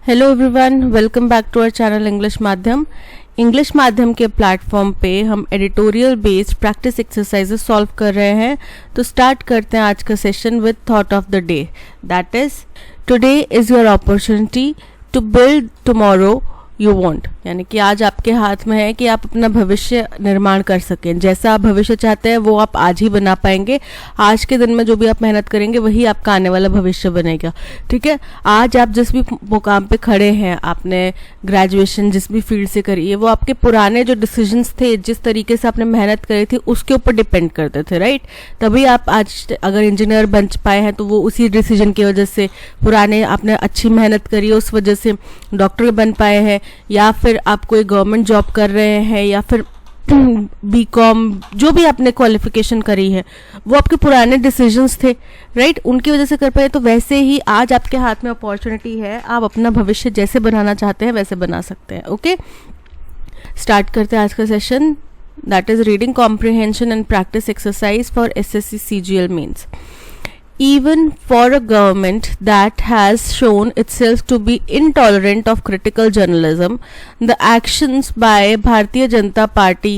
Hello everyone, welcome back to our channel English माध्यम। English माध्यम के प्लेटफॉर्म पे हम editorial based practice exercises solve कर रहे हैं। तो स्टार्ट करते हैं आज का session with thought of the day, that is today is your opportunity to build tomorrow you want. यानी कि आज आपके हाथ में है कि आप अपना भविष्य निर्माण कर सकें। जैसा आप भविष्य चाहते हैं वो आप आज ही बना पाएंगे। आज के दिन में जो भी आप मेहनत करेंगे वही आपका आने वाला भविष्य बनेगा। ठीक है, आज आप जिस भी मुकाम पे खड़े हैं, आपने ग्रेजुएशन जिस भी फील्ड से करी है, वो आपके पुराने जो डिसीजंस थे, जिस तरीके से आपने मेहनत करी थी उसके ऊपर डिपेंड करते थे, राइट। तभी आप आज अगर इंजीनियर बन पाए हैं तो वो उसी डिसीजन की वजह से, पुराने आपने अच्छी मेहनत करी है उस वजह से डॉक्टर बन पाए हैं, या फिर आप कोई गवर्नमेंट जॉब कर रहे हैं, या फिर बीकॉम, जो भी आपने क्वालिफिकेशन करी है वो आपके पुराने डिसीजंस थे, राइट, उनकी वजह से कर पाए। तो वैसे ही आज आपके हाथ में अपॉर्चुनिटी है, आप अपना भविष्य जैसे बनाना चाहते हैं वैसे बना सकते हैं। ओके, स्टार्ट करते हैं आज का session, that is reading comprehension and practice exercise for SSC CGL mains. Even for a government that has shown itself to be intolerant of critical journalism, the actions by Bharatiya Janata Party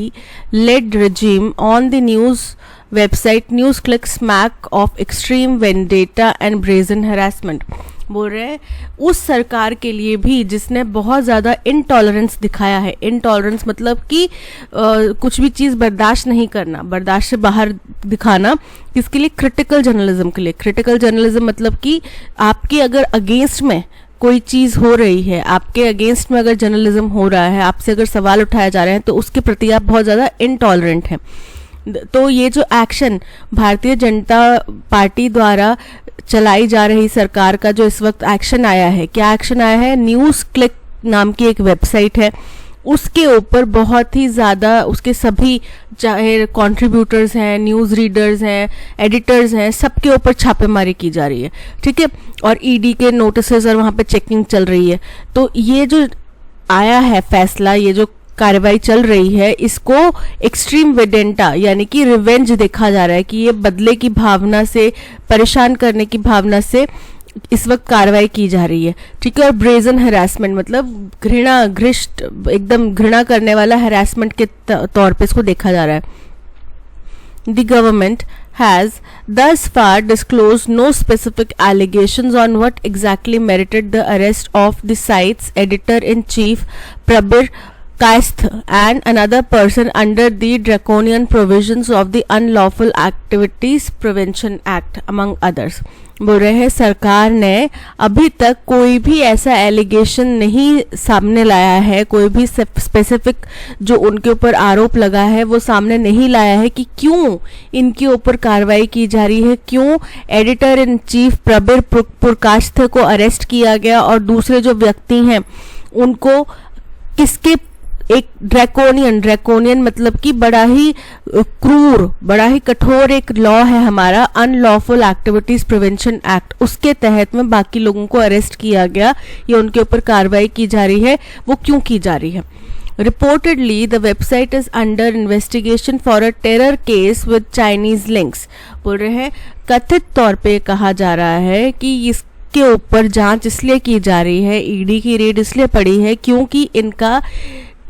led regime on the news website NewsClick smack of extreme vendetta and brazen harassment। बोल रहे हैं उस सरकार के लिए भी जिसने बहुत ज़्यादा इनटॉलरेंस दिखाया है। इनटॉलरेंस मतलब कि कुछ भी चीज़ बर्दाश्त नहीं करना, बर्दाश्त से बाहर दिखाना, किसके लिए? क्रिटिकल जर्नलिज्म के लिए। क्रिटिकल जर्नलिज्म मतलब कि आपके अगर अगेंस्ट में कोई चीज़ हो रही है, आपके अगेंस्ट में अगर जर्नलिज्म हो रहा है, आपसे अगर सवाल उठाए जा रहे हैं तो उसके प्रति आप बहुत ज़्यादा इनटॉलरेंट हैं। तो ये जो एक्शन भारतीय जनता पार्टी द्वारा चलाई जा रही सरकार का जो इस वक्त एक्शन आया है, क्या एक्शन आया है? न्यूज़ क्लिक नाम की एक वेबसाइट है, उसके ऊपर बहुत ही ज़्यादा उसके सभी, चाहे कंट्रीब्यूटर्स हैं, न्यूज़ रीडर्स हैं, एडिटर्स हैं, सबके ऊपर छापेमारी की जा रही है। ठीक है, और ईडी के नोटिसेस और वहाँ पे चेकिंग चल रही है। तो ये जो आया है फैसला, ये जो कार्रवाई चल रही है, इसको एक्सट्रीम वेडेंटा यानी कि रिवेंज देखा जा रहा है कि ये बदले की भावना से, परेशान करने की भावना से इस वक्त कार्रवाई की जा रही है। ठीक है, और ब्रेजन हैरेसमेंट मतलब घृणा, घृष्ट, एकदम घृणा करने वाला हैरेसमेंट के तौर पे इसको देखा जा रहा है। The government has thus far disclosed no specific allegations on what exactly merited the arrest of the site's editor-in-chief Prabir Kaisth and another person under the draconian provisions of the Unlawful Activities Prevention Act among others। बोल रहे हैं सरकार ने अभी तक कोई भी ऐसा एलिगेशन नहीं सामने लाया है, कोई भी स्पेसिफिक जो उनके ऊपर आरोप लगा है वो सामने नहीं लाया है कि क्यों इनके ऊपर कार्रवाई की जा रही है, क्यों एडिटर इन चीफ प्रबीर पुरकाश्थ को अरेस्ट किया गया और दूसरे जो व्यक्ति हैं उनको किसके, एक ड्रैकोनियन मतलब कि बड़ा ही क्रूर, बड़ा ही कठोर एक लॉ है हमारा, अनलॉफुल एक्टिविटीज प्रिवेंशन एक्ट, उसके तहत में बाकी लोगों को अरेस्ट किया गया या उनके ऊपर कार्रवाई की जा रही है। वो क्यों की जा रही है? Reportedly, the website is under investigation for a terror case with Chinese links। बोल रहे हैं कथित तौर पे कहा जा रहा है कि इसके ऊपर जांच इसलिए की जा रही है, ईडी की रेड इसलिए पड़ी है क्योंकि इनका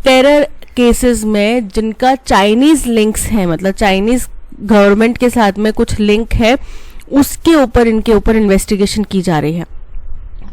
टेरर केसेस में जिनका चाइनीज लिंक्स हैं, मतलब चाइनीज गवर्नमेंट के साथ में कुछ लिंक है, उसके ऊपर इनके ऊपर इन्वेस्टिगेशन की जा रही है।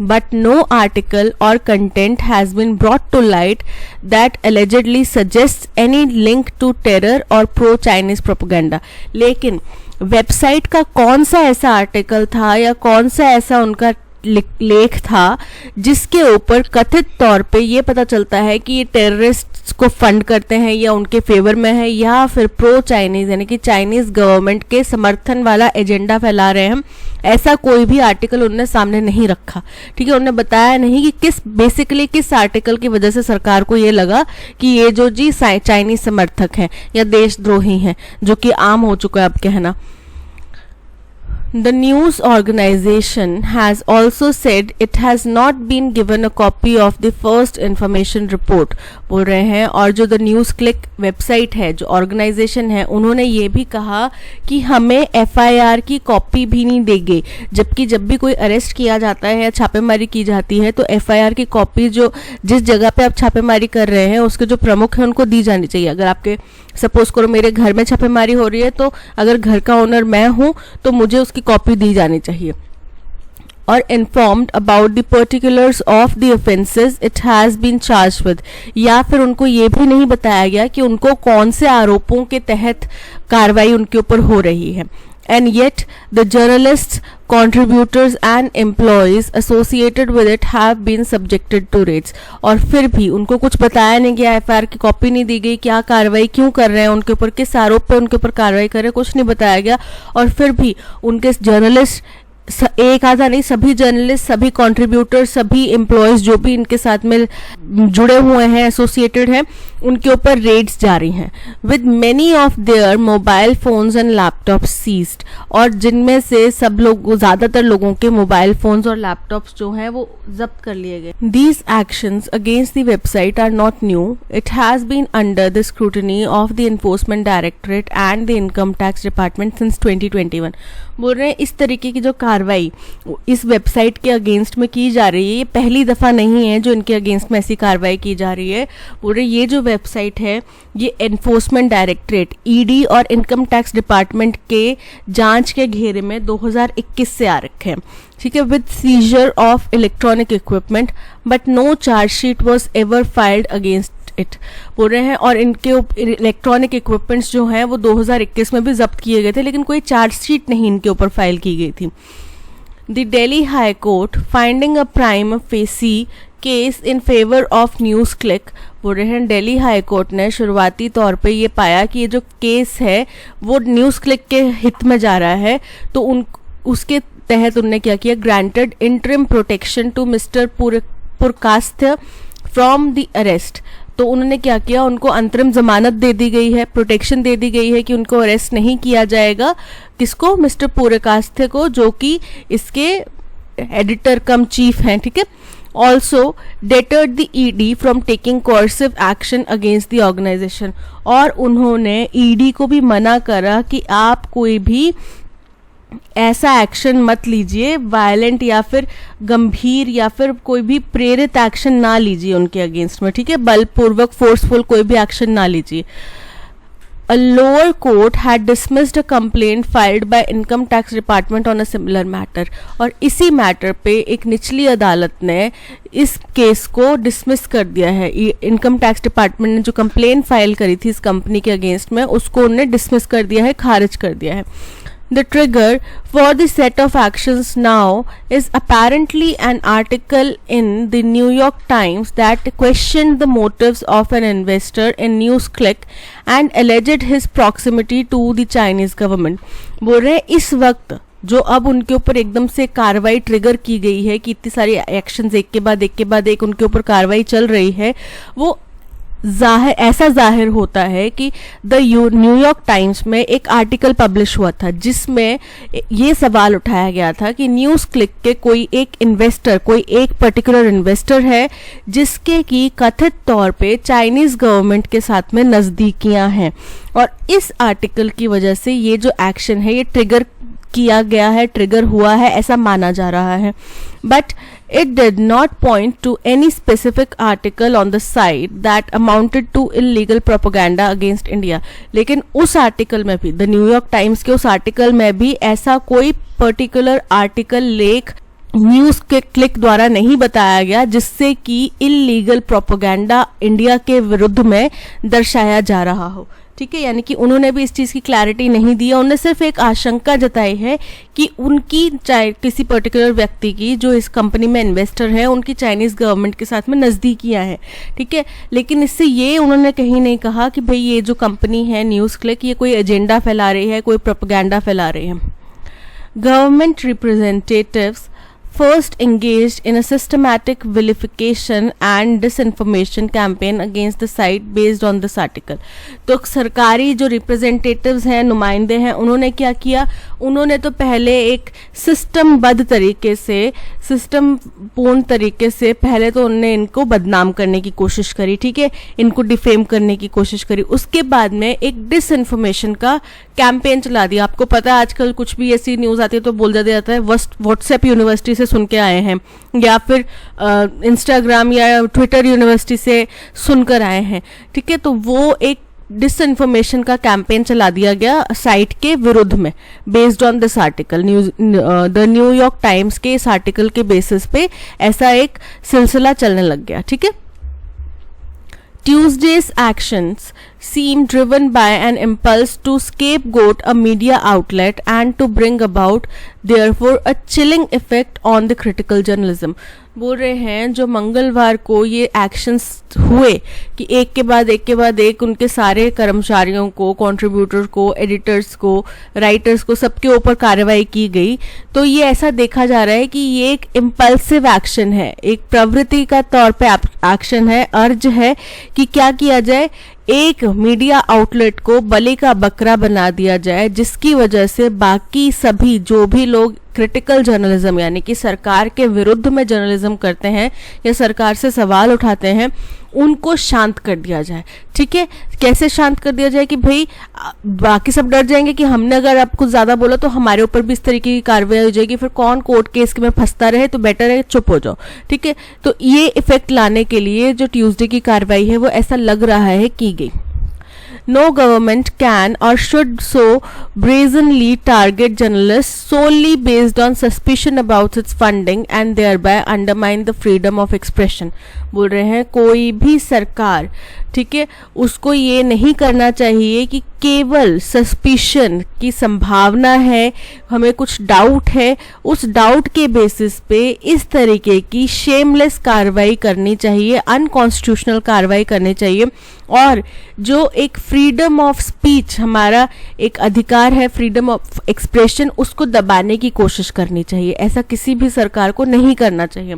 बट नो आर्टिकल और content has been brought to light that allegedly suggest any link to terror और प्रो चाइनीज प्रोपेगेंडा। लेकिन वेबसाइट का कौन सा ऐसा आर्टिकल था या कौन सा ऐसा उनका लेख था जिसके ऊपर कथित तौर पे ये पता चलता है कि ये टेररिस्ट को फंड करते हैं या उनके फेवर में है, या फिर प्रो चाइनीज यानी कि चाइनीज गवर्नमेंट के समर्थन वाला एजेंडा फैला रहे हैं। ऐसा कोई भी आर्टिकल उन्होंने सामने नहीं रखा। ठीक है, उन्होंने बताया नहीं कि बेसिकली किस आर्टिकल की वजह से सरकार को ये लगा कि ये जो जी चाइनीज समर्थक हैं या देशद्रोही हैं, जो कि आम हो चुका है अब कहना। The news organization has also said it has not been given a copy of the first information report, बोल रहे हैं। और जो द न्यूज़ क्लिक वेबसाइट है, जो ऑर्गेनाइजेशन है, उन्होंने ये भी कहा कि हमें एफआईआर की कॉपी भी नहीं देंगे, जबकि जब भी कोई अरेस्ट किया जाता है या छापेमारी की जाती है तो एफआईआर की कॉपी जो जिस जगह पे आप छापेमारी कर रहे हैं उसके जो प्रमुख हैं उनको दी जानी चाहिए। अगर आपके सपोज करो मेरे घर में छापेमारी हो रही है, तो अगर घर का ओनर मैं हूं तो मुझे उसकी कॉपी दी जानी चाहिए। और informed about the particulars of the offences it has been charged with, या फिर उनको ये भी नहीं बताया गया कि उनको कौन से आरोपों के तहत कार्रवाई उनके ऊपर हो रही है। And yet the journalists, contributors and employees associated with it have been subjected to raids। और फिर भी उनको कुछ बताया नहीं गया, एफआईआर की कॉपी नहीं दी गई, क्या कार्रवाई क्यों कर रहे हैं उनके ऊपर, किस आरोप पे उनके ऊपर कार्रवाई कर रहे हैं, कुछ नहीं बताया गया। और फिर भी उनके जर्नलिस्ट, एक आधा नहीं, सभी जर्नलिस्ट, सभी कंट्रीब्यूटर, सभी एम्प्लॉयज जो भी इनके साथ में जुड़े हुए हैं, एसोसिएटेड हैं, उनके ऊपर रेड्स जारी हैं। With many of their mobile phones and laptop seized, और जिनमें से सब लोग, ज्यादातर लोगों के मोबाइल फोन्स और लैपटॉप्स जो हैं वो जब्त कर लिए गए। These actions against the website are not new, it has been under the scrutiny of the enforcement directorate and the income tax department since 2021। बोल रहे हैं इस तरीके की जो कार्रवाई इस वेबसाइट के अगेंस्ट में की जा रही है, ये पहली दफा नहीं है जो इनके अगेंस्ट में ऐसी कार्रवाई की जा रही है। बोल रहे ये जो वेबसाइट है ये एनफोर्समेंट डायरेक्टरेट, ईडी और इनकम टैक्स डिपार्टमेंट के जांच के घेरे में 2021 से आ रखे हैं, ठीक है, with seizure of electronic equipment but no chargesheet was ever filed against it. बोल रहे हैं और इनके इलेक्ट्रॉनिक इक्विपमेंट्स जो हैं वो 2021 में भी जब्त किए गए थे, लेकिन कोई चार्जशीट नहीं इनके ऊपर फाइल की गई थी। The Delhi high court finding a prime facie case in favour of news click. बोल रहे हैं दिल्ली हाई कोर्ट ने शुरुआती तौर पे ये पाया कि ये जो केस है वो न्यूज़ क्लिक के हित में जा रहा है, तो उसके तहत उनने क्या किया, granted interim protection to mister Purkayastha from the arrest. तो उन्होंने क्या किया, उनको अंतरिम जमानत दे दी गई है, प्रोटेक्शन दे दी गई है कि उनको अरेस्ट नहीं किया जाएगा। किसको? मिस्टर पुरकास्थ को, जो कि इसके एडिटर कम चीफ हैं, ठीक है। Also deterred the ED from taking coercive action against the organisation, और उन्होंने ईडी को भी मना करा कि आप कोई भी ऐसा एक्शन मत लीजिए, वायलेंट या फिर गंभीर या फिर कोई भी प्रेरित एक्शन ना लीजिए उनके अगेंस्ट में, ठीक है, बलपूर्वक फोर्सफुल कोई भी एक्शन ना लीजिए। A lower court had dismissed a complaint filed by Income Tax Department on a similar matter। और इसी मैटर पे एक निचली अदालत ने इस केस को डिसमिस कर दिया है। इनकम टैक्स डिपार्टमेंट ने जो कंप्लेंट फाइल करी थी इस कंपनी के अगेंस्ट में, उसको उन्होंने डिसमिस कर दिया है, खारिज कर दिया है। The trigger for the set of actions now is apparently an article in the New York Times that questioned the motives of an investor in NewsClick and alleged his proximity to the Chinese government। बोल रहे हैं इस वक्त जो अब उनके ऊपर एकदम से कार्रवाई ट्रिगर की गई है कि इतनी सारी एक्शंस एक के बाद एक उनके ऊपर कार्रवाई चल रही है, वो ऐसा जाहिर होता है कि द न्यूयॉर्क टाइम्स में एक आर्टिकल पब्लिश हुआ था जिसमें ये सवाल उठाया गया था कि न्यूज़ क्लिक के कोई एक इन्वेस्टर, कोई एक पर्टिकुलर इन्वेस्टर है जिसके की कथित तौर पे चाइनीज़ गवर्नमेंट के साथ में नज़दीकियां हैं, और इस आर्टिकल की वजह से ये जो एक्शन है ये ट्रिगर किया गया है, ट्रिगर हुआ है, ऐसा माना जा रहा है। But it did not point to any specific article on the site that amounted to illegal propaganda against India. लेकिन उस आर्टिकल में भी, द न्यूयॉर्क टाइम्स के उस आर्टिकल में भी ऐसा कोई पर्टिकुलर आर्टिकल, लेख न्यूज़ के क्लिक द्वारा नहीं बताया गया जिससे कि इलीगल प्रोपेगेंडा इंडिया के विरुद्ध में दर्शाया जा रहा हो, ठीक है। यानी कि उन्होंने भी इस चीज़ की क्लैरिटी नहीं दी है, उन्होंने सिर्फ एक आशंका जताई है कि उनकी किसी पर्टिकुलर व्यक्ति की जो इस कंपनी में इन्वेस्टर है उनकी चाइनीज़ गवर्नमेंट के साथ में नज़दीकियां हैं, ठीक है। लेकिन इससे ये उन्होंने कहीं नहीं कहा कि भाई ये जो कंपनी है न्यूज़ क्लिक ये कोई एजेंडा फैला रही है, कोई प्रोपेगेंडा फैला रही है। Government representatives first engaged in a systematic vilification and disinformation campaign against the site based on this article। तो सरकारी जो रिप्रेजेंटेटिव्स हैं, नुमाइंदे हैं, उन्होंने क्या किया, उन्होंने तो पहले एक सिस्टमबद्ध तरीके से, सिस्टम पूर्ण तरीके से पहले तो उन्होंने इनको बदनाम करने की कोशिश करी, ठीक है, इनको डिफेम करने की कोशिश करी। उसके बाद में एक डिसइंफॉर्मेशन का कैंपेन चला दिया। आपको पता है आजकल कुछ भी ऐसी न्यूज़ आती है तो बोल दिया जाता है व्हाट्सएप यूनिवर्सिटी से सुन के आए हैं, या फिर इंस्टाग्राम या ट्विटर यूनिवर्सिटी से सुनकर आए हैं, ठीक है। तो वो एक डिसइंफॉर्मेशन का कैंपेन चला दिया गया साइट के विरुद्ध में, based on this article. The New York times के इस आर्टिकल के बेसिस पे ऐसा एक सिलसिला चलने लग गया, ठीक है। Tuesday's actions seem driven by an impulse to scapegoat a media outlet and to bring about, therefore, a chilling effect on the critical journalism. बोल रहे हैं जो मंगलवार को ये एक्शंस हुए कि एक के बाद एक उनके सारे कर्मचारियों को, कंट्रीब्यूटर को, एडिटर्स को, राइटर्स को, सबके ऊपर कार्रवाई की गई, तो ये ऐसा देखा जा रहा है कि ये एक इम्पल्सिव एक्शन है, एक प्रवृत्ति का तौर पे एक्शन है, अर्ज है कि क्या किया जाए, एक मीडिया आउटलेट को बलि का बकरा बना दिया जाए, जिसकी वजह से बाकी सभी जो भी लोग क्रिटिकल जर्नलिज्म यानी कि सरकार के विरुद्ध में जर्नलिज्म करते हैं या सरकार से सवाल उठाते हैं, उनको शांत कर दिया जाए, ठीक है। कैसे शांत कर दिया जाए कि भाई बाकी सब डर जाएंगे कि हमने अगर आप कुछ ज़्यादा बोला तो हमारे ऊपर भी इस तरीके की कार्रवाई हो जाएगी, फिर कौन कोर्ट केस में फंसता रहे, तो बेटर है चुप हो जाओ, ठीक है। तो ये इफेक्ट लाने के लिए जो ट्यूसडे की कार्रवाई है वो ऐसा लग रहा है की गई। No government can or should so brazenly target journalists solely based on suspicion about its funding and thereby undermine the freedom of expression. बोल रहे हैं कोई भी सरकार, ठीक है, उसको ये नहीं करना चाहिए कि केवल सस्पिशन की संभावना है, हमें कुछ डाउट है, उस डाउट के बेसिस पे इस तरीके की शेमलेस कार्रवाई करनी चाहिए, अनकॉन्स्टिट्यूशनल कार्रवाई करनी चाहिए। और जो एक फ्रीडम ऑफ स्पीच, हमारा एक अधिकार है फ्रीडम ऑफ एक्सप्रेशन, उसको दबाने की कोशिश करनी चाहिए। ऐसा किसी भी सरकार को नहीं करना चाहिए,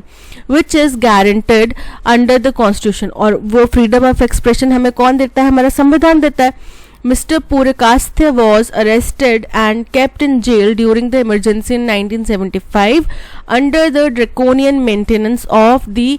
which is guaranteed under the constitution. और वो फ्रीडम ऑफ एक्सप्रेशन हमें कौन देता है? हमारा संविधान देता है। Mr. Purikastha was arrested and kept in jail during the emergency in 1975 under the draconian maintenance of the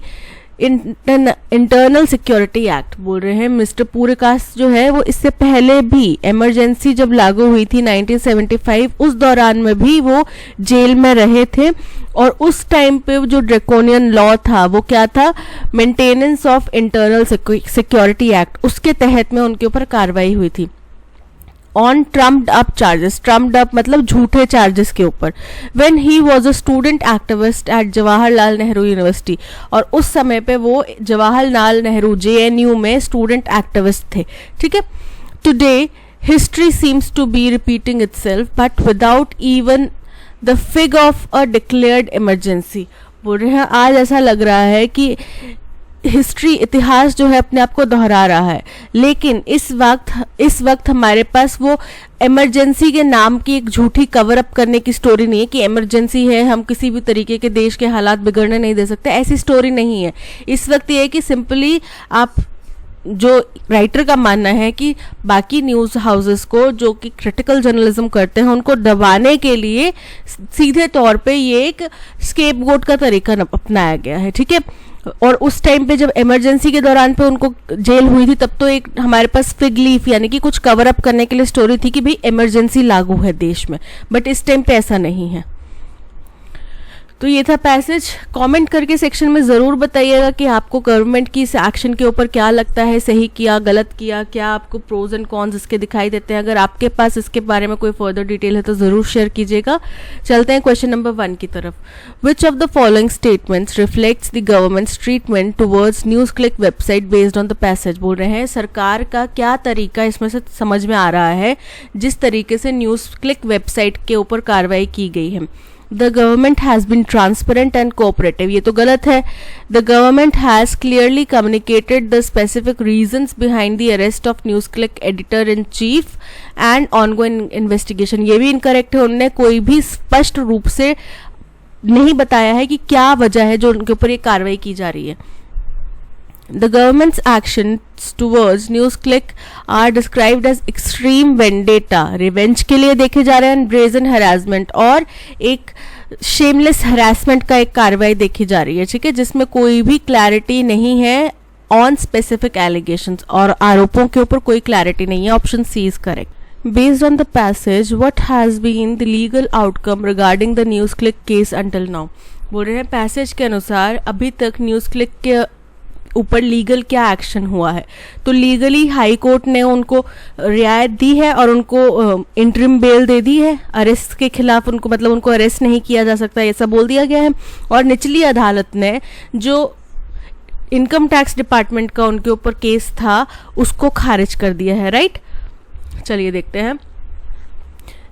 internal security act. बोल रहे हैं मिस्टर पूरिकास्त जो है वो इससे पहले भी इमरजेंसी जब लागू हुई थी 1975, उस दौरान में भी वो जेल में रहे थे। और उस टाइम पे जो ड्रैकोनियन लॉ था वो क्या था? Maintenance of internal security act, उसके तहत में उनके ऊपर कार्रवाई हुई थी on trumped up charges. Trumped up मतलब झूठे चार्जेस के ऊपर। When he was a student activist at Jawaharlal Nehru university, और उस समय पे वो जवाहरलाल नेहरू JNU में स्टूडेंट एक्टिविस्ट थे, ठीक है। Today history seems to be repeating itself but without even the fig of a declared emergency. बोल रहे हैं आज ऐसा लग रहा है कि हिस्ट्री, इतिहास जो है अपने आप को दोहरा रहा है, लेकिन इस वक्त हमारे पास वो इमरजेंसी के नाम की एक झूठी कवर अप करने की स्टोरी नहीं है कि इमरजेंसी है, हम किसी भी तरीके के देश के हालात बिगड़ने नहीं दे सकते, ऐसी स्टोरी नहीं है। इस वक्त ये है कि सिंपली आप, जो राइटर का मानना है कि बाकी न्यूज़ हाउसेस को जो कि क्रिटिकल जर्नलिज्म करते हैं उनको दबाने के लिए सीधे तौर पे ये एक स्केपगोट का तरीका अपनाया गया है, ठीक है। और उस टाइम पे जब इमरजेंसी के दौरान पे उनको जेल हुई थी, तब तो एक हमारे पास फिग लीफ यानी कि कुछ कवर अप करने के लिए स्टोरी थी कि भाई इमरजेंसी लागू है देश में, बट इस टाइम पे ऐसा नहीं है। तो ये था पैसेज। कमेंट करके सेक्शन में ज़रूर बताइएगा कि आपको गवर्नमेंट की इस एक्शन के ऊपर क्या लगता है, सही किया, गलत किया, क्या आपको प्रोज एंड कॉन्स इसके दिखाई देते हैं। अगर आपके पास इसके बारे में कोई फर्दर डिटेल है तो ज़रूर शेयर कीजिएगा। चलते हैं क्वेश्चन नंबर 1 की तरफ। Which of the following statements reflects the governments treatment towards news click website based on the passage. बोल रहे हैं सरकार का क्या तरीका इसमें से समझ में आ रहा है जिस तरीके से न्यूज़ क्लिक वेबसाइट के ऊपर कार्रवाई की गई है। The government has been transparent and cooperative, ये तो गलत है। The government has clearly communicated the specific reasons behind the arrest of NewsClick editor in chief and ongoing investigation, ये भी इनकरेक्ट है। उन्होंने कोई भी स्पष्ट रूप से नहीं बताया है कि क्या वजह है जो उनके ऊपर ये कार्रवाई की जा रही है। The government's actions towards NewsClick are described as extreme vendetta, revenge के लिए देखे जा रहे हैं, brazen harassment और एक shameless harassment का एक कार्रवाई देखी जा रही है, ठीक है, जिसमें कोई भी clarity नहीं है on specific allegations और आरोपों के ऊपर कोई clarity नहीं है. Option C is correct. Based on the passage, what has been the legal outcome regarding the NewsClick case until now? बोल रहे हैं पैसेज के अनुसार अभी तक NewsClick के ऊपर लीगल क्या एक्शन हुआ है. तो लीगली हाई कोर्ट ने उनको रियायत दी है और उनको इंटरिम बेल दे दी है. अरेस्ट के खिलाफ उनको मतलब उनको अरेस्ट नहीं किया जा सकता ऐसा बोल दिया गया है. और निचली अदालत ने जो इनकम टैक्स डिपार्टमेंट का उनके ऊपर केस था उसको खारिज कर दिया है. राइट, चलिए देखते हैं.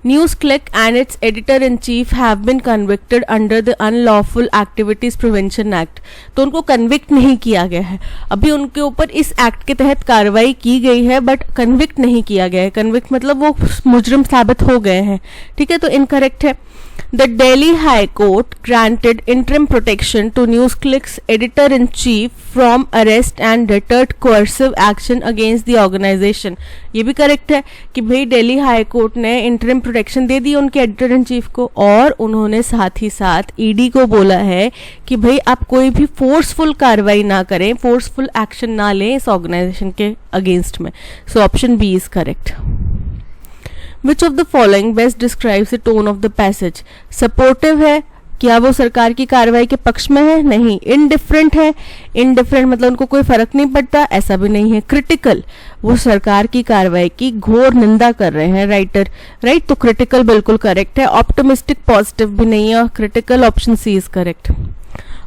NewsClick and its editor-in-chief have been convicted under the Unlawful Activities Prevention Act. तो उनको कन्विक्ट नहीं किया गया है. अभी उनके ऊपर इस एक्ट के तहत कार्रवाई की गई है बट कन्विक्ट नहीं किया गया है. कन्विक्ट मतलब वो मुजरिम साबित हो गए हैं, ठीक है, तो इनकरेक्ट है. The Delhi High Court granted interim protection to NewsClick's editor-in-chief from arrest and deterred coercive action against the organization. ये भी करेक्ट है कि भाई दिल्ली हाई कोर्ट ने इंटरिम प्रोटेक्शन दे दी उनके एडिटर इन चीफ को और उन्होंने साथ ही साथ ईडी को बोला है कि भाई आप कोई भी फोर्सफुल कार्रवाई ना करें, फोर्सफुल एक्शन ना लें इस ऑर्गेनाइजेशन के अगेंस्ट में. So option B is correct. Which of the following best describes the tone of the passage? Supportive है, क्या वो सरकार की कार्रवाई के पक्ष में है? नहीं. इनडिफरेंट है, इनडिफरेंट मतलब उनको कोई फर्क नहीं पड़ता, ऐसा भी नहीं है. क्रिटिकल, वो सरकार की कार्रवाई की घोर निंदा कर रहे हैं राइटर. राइट, तो क्रिटिकल बिल्कुल करेक्ट है. ऑप्टिमिस्टिक पॉजिटिव भी नहीं है और critical option C is correct.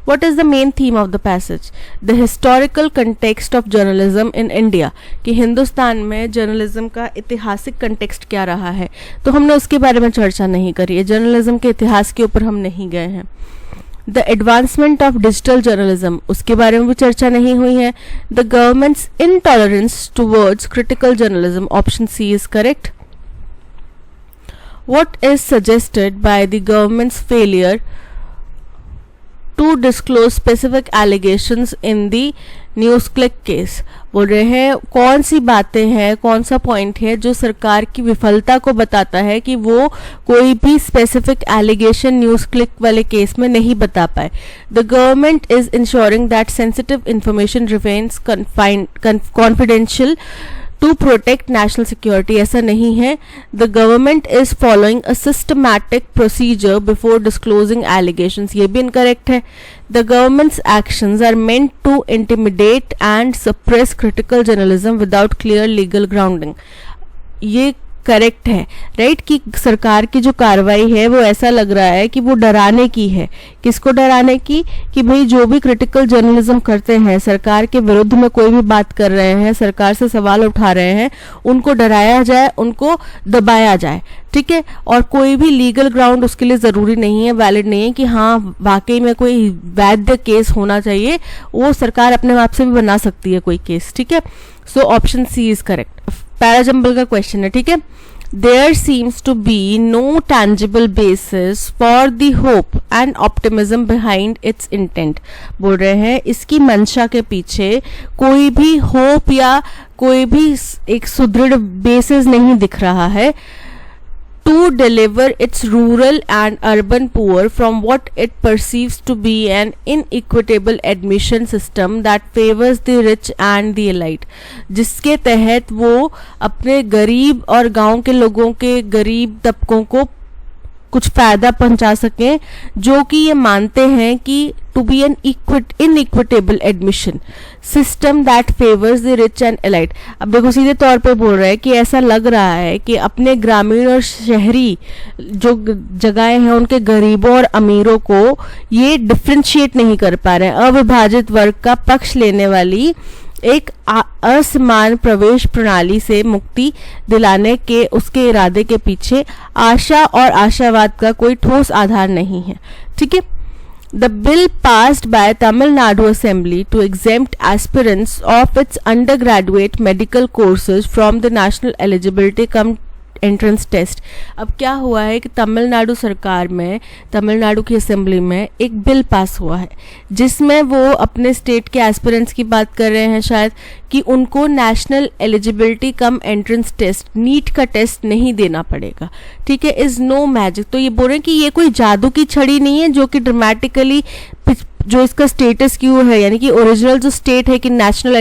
What is the main theme of the passage? The historical context of journalism in India. कि हिंदुस्तान में जर्नलिज्म का ऐतिहासिक कंटेक्स्ट क्या रहा है, तो हमने उसके बारे में चर्चा नहीं करी है. जर्नलिज्म के इतिहास के ऊपर हम नहीं गए हैं. The advancement of digital journalism, उसके बारे में भी चर्चा नहीं हुई है. The government's intolerance towards critical journalism. Option C is correct. What is suggested by the government's failure to disclose specific allegations in the NewsClick case? बोल रहे हैं कौन सी बातें हैं, कौन सा पॉइंट है जो सरकार की विफलता को बताता है कि वो कोई भी स्पेसिफिक एलिगेशन NewsClick वाले केस में नहीं बता पाए. The government is ensuring that sensitive information remains confidential to protect national security. ऐसा नहीं है. The government is following a systematic procedure before disclosing allegations. ये भी इनकरेक्ट है. The government's actions are meant to intimidate and suppress critical journalism without clear legal grounding. ये correct है. Right, कि सरकार की जो कार्रवाई है वो ऐसा लग रहा है कि वो डराने की है. किसको डराने की? कि भाई जो भी क्रिटिकल जर्नलिज्म करते हैं, सरकार के विरुद्ध में कोई भी बात कर रहे हैं, सरकार से सवाल उठा रहे हैं, उनको डराया जाए, उनको दबाया जाए. ठीक है, और कोई भी लीगल ग्राउंड उसके लिए जरूरी नहीं है, वैलिड नहीं है कि हाँ वाकई में कोई वैध केस होना चाहिए. वो सरकार अपने आप से भी बना सकती है कोई केस. ठीक है, so option C is correct. Parajumble का क्वेश्चन है. ठीक है, there seems to be no tangible basis for the hope and optimism behind its intent. बोल रहे हैं इसकी मंशा के पीछे कोई भी होप या कोई भी एक सुदृढ़ बेसिस नहीं दिख रहा है to deliver its rural and urban poor from what it perceives to be an inequitable admission system that favors the rich and the elite. जिसके तहत वो अपने गरीब और गांव के लोगों के गरीब तबकों को कुछ फायदा पहुंचा सकें, जो कि ये मानते हैं कि to be an inequitable admission system that favours the rich and elite. अब देखो सीधे तौर पे बोल रहा है कि ऐसा लग रहा है कि अपने ग्रामीण और शहरी जो जगहें हैं उनके गरीबों और अमीरों को ये डिफ्रेंशिएट नहीं कर पा रहे हैं. अविभाजित वर्ग का पक्ष लेने वाली एक असमान प्रवेश प्रणाली से मुक्ति दिलाने के उसके इरादे के पीछे आशा और आशावाद का कोई ठोस आधार नहीं है. ठीक है, the bill passed by Tamil Nadu assembly to exempt aspirants of its undergraduate medical courses from the national eligibility cum entrance test. अब क्या हुआ है कि तमिलनाडु सरकार में, तमिलनाडु की असेंबली में एक बिल पास हुआ है जिसमें वो अपने स्टेट के एस्पिरेंट्स की बात कर रहे हैं शायद, कि उनको national eligibility cum entrance test, NEET का टेस्ट नहीं देना पड़ेगा। ठीक है, इज नो मैजिक। तो ये बोल रहे हैं कि ये कोई जादू की छड़ी नहीं है जो कि ड्रामेटिकली जो इसका स्टेटस क्यों है, यानी कि ओरिजिनल जो स्टेट है कि national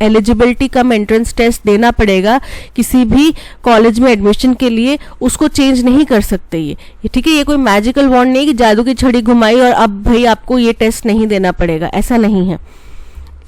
eligibility cum entrance test देना पड़ेगा किसी भी कॉलेज में एडमिशन के लिए, उसको चेंज नहीं कर सकते ये। ठीक है, ये कोई मैजिकल वॉन्ड नहीं कि जादू की छड़ी घुमाई और अब भाई आपको ये टेस्ट नहीं देना पड़ेगा, ऐसा नहीं है।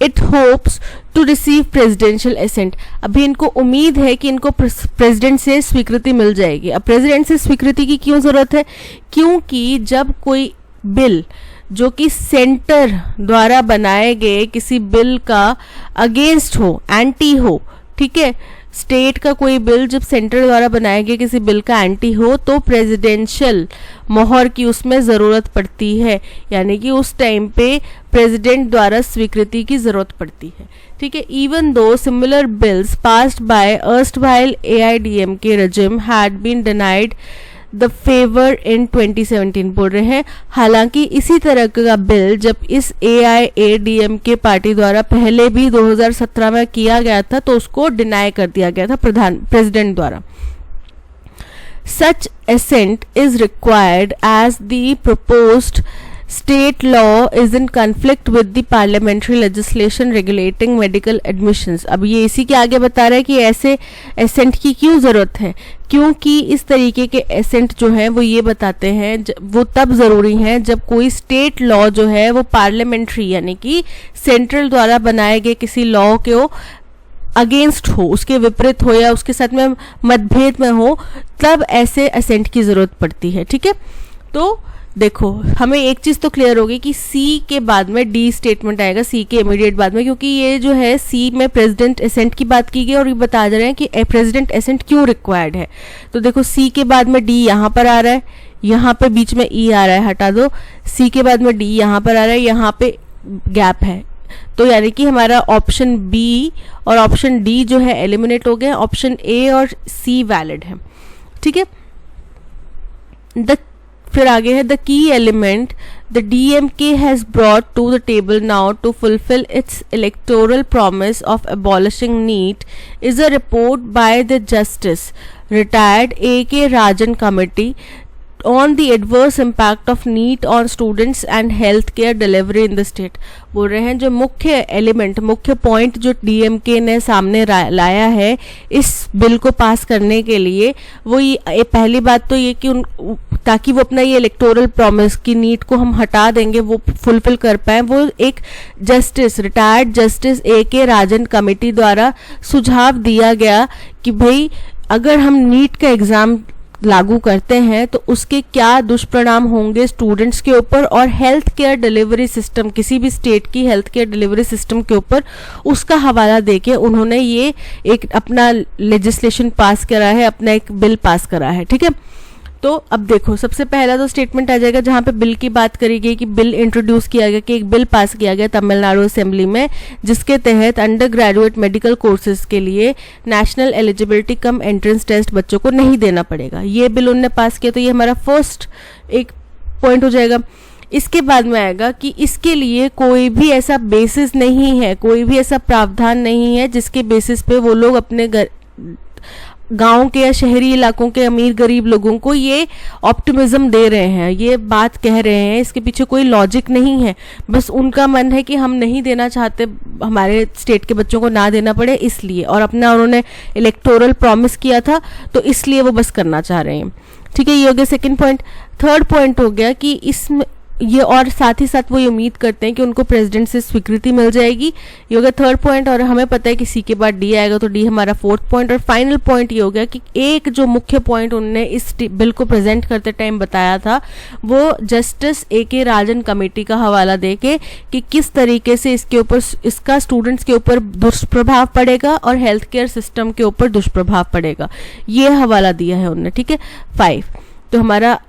It hopes to receive presidential assent. अभी इनको उम्मीद है कि इनको प्रेसिडेंट से स्वीकृति मिल जाएगी। अब प्रेसिडेंट से स्वीकृति की क्यों जरूरत है? क्योंकि जब कोई बिल जो कि सेंटर द्वारा बनाए गए किसी बिल का अगेंस्ट हो, एंटी हो, ठीक है, स्टेट का कोई बिल जब सेंटर द्वारा बनाए गए किसी बिल का एंटी हो तो प्रेसिडेंशियल मोहर की उसमें ज़रूरत पड़ती है, यानी कि उस टाइम पे प्रेसिडेंट द्वारा स्वीकृति की ज़रूरत पड़ती है। ठीक है, even though similar bills passed by erstwhile AIDMK regime had been denied the favour इन 2017, बोल रहे हैं हालांकि इसी तरह का बिल जब इस AIADMK पार्टी द्वारा पहले भी 2017 में किया गया था तो उसको डिनाई कर दिया गया था प्रेसिडेंट द्वारा। Such assent is required as the proposed state law is in conflict with the parliamentary legislation regulating medical admissions। अब ये इसी के आगे बता रहा है कि ऐसे एसेंट की क्यों ज़रूरत है, क्योंकि इस तरीके के एसेंट जो है वो ये बताते हैं वो तब ज़रूरी हैं जब कोई स्टेट लॉ जो है वो पार्लियामेंट्री यानी कि सेंट्रल द्वारा बनाए गए किसी लॉ के अगेंस्ट हो, उसके विपरीत हो या उसके साथ में मतभेद में हो, तब ऐसे एसेंट की ज़रूरत पड़ती है। ठीक है, तो देखो हमें एक चीज़ तो क्लियर होगी कि सी के बाद में डी स्टेटमेंट आएगा, सी के इमीडिएट बाद में, क्योंकि ये जो है सी में प्रेसिडेंट एसेंट की बात की गई और ये बता रहे हैं कि प्रेसिडेंट एसेंट क्यों रिक्वायर्ड है। तो देखो सी के बाद में डी यहाँ पर आ रहा है, यहाँ पे बीच में ई आ रहा है, हटा दो, सी के बाद में डी यहाँ पर आ रहा है, यहाँ पे गैप है, तो यानी कि हमारा ऑप्शन बी और ऑप्शन डी जो है एलिमिनेट हो गए, ऑप्शन ए और सी वैलिड है। ठीक है, फिर आगे है the key element the DMK has brought to the table now to fulfil its electoral promise of abolishing NEET is a report by the justice retired AK Rajan committee on the adverse impact of NEET on students and healthcare delivery in the state। बोल रहे हैं जो मुख्य element, मुख्य point जो DMK ने सामने लाया है इस बिल को पास करने के लिए, वो ये पहली बात तो ये कि ताकि वो अपना ये इलेक्टोरल प्रॉमिस की नीट को हम हटा देंगे वो फुलफिल कर पाए, वो एक जस्टिस, रिटायर्ड जस्टिस AK राजन कमेटी द्वारा सुझाव दिया गया कि भाई अगर हम नीट का एग्ज़ाम लागू करते हैं तो उसके क्या दुष्परिणाम होंगे स्टूडेंट्स के ऊपर और हेल्थ केयर डिलीवरी सिस्टम, किसी भी स्टेट की हेल्थ केयर डिलीवरी सिस्टम के ऊपर, उसका हवाला देके उन्होंने ये एक अपना लेजिस्लेशन पास करा है, अपना एक बिल पास करा है। ठीक है, तो अब देखो सबसे पहला तो स्टेटमेंट आ जाएगा जहाँ पे बिल की बात करी गई कि बिल इंट्रोड्यूस किया गया, कि एक बिल पास किया गया तमिलनाडु असेंबली में जिसके तहत अंडर ग्रेजुएट मेडिकल कोर्सेज के लिए national eligibility cum entrance test बच्चों को नहीं देना पड़ेगा। ये बिल उन्होंने पास किया, तो ये हमारा फर्स्ट एक पॉइंट हो जाएगा। इसके बाद में आएगा कि इसके लिए कोई भी ऐसा बेसिस नहीं है, कोई भी ऐसा प्रावधान नहीं है जिसके बेसिस पे वो लोग अपने गांव के या शहरी इलाकों के अमीर गरीब लोगों को ये ऑप्टिमिज्म दे रहे हैं, ये बात कह रहे हैं, इसके पीछे कोई लॉजिक नहीं है, बस उनका मन है कि हम नहीं देना चाहते, हमारे स्टेट के बच्चों को ना देना पड़े इसलिए, और अपना उन्होंने इलेक्टोरल प्रॉमिस किया था तो इसलिए वो बस करना चाह रहे हैं। ठीक है, ये हो गया सेकेंड पॉइंट। थर्ड पॉइंट हो गया कि इसमें ये और साथ ही साथ वो ये उम्मीद करते हैं कि उनको प्रेसिडेंट से स्वीकृति मिल जाएगी। ये हो गया थर्ड पॉइंट, और हमें पता है कि सी के बाद डी आएगा तो डी हमारा फोर्थ पॉइंट। और फाइनल पॉइंट ये हो गया कि एक जो मुख्य पॉइंट उन्होंने इस बिल को प्रेजेंट करते टाइम बताया था वो जस्टिस AK राजन कमेटी का हवाला देके कि किस तरीके से इसके ऊपर, इसका स्टूडेंट्स के ऊपर दुष्प्रभाव पड़ेगा और हेल्थ केयर सिस्टम के ऊपर दुष्प्रभाव पड़ेगा, ये हवाला दिया है उन्होंने। ठीक है, 5। तो हमारा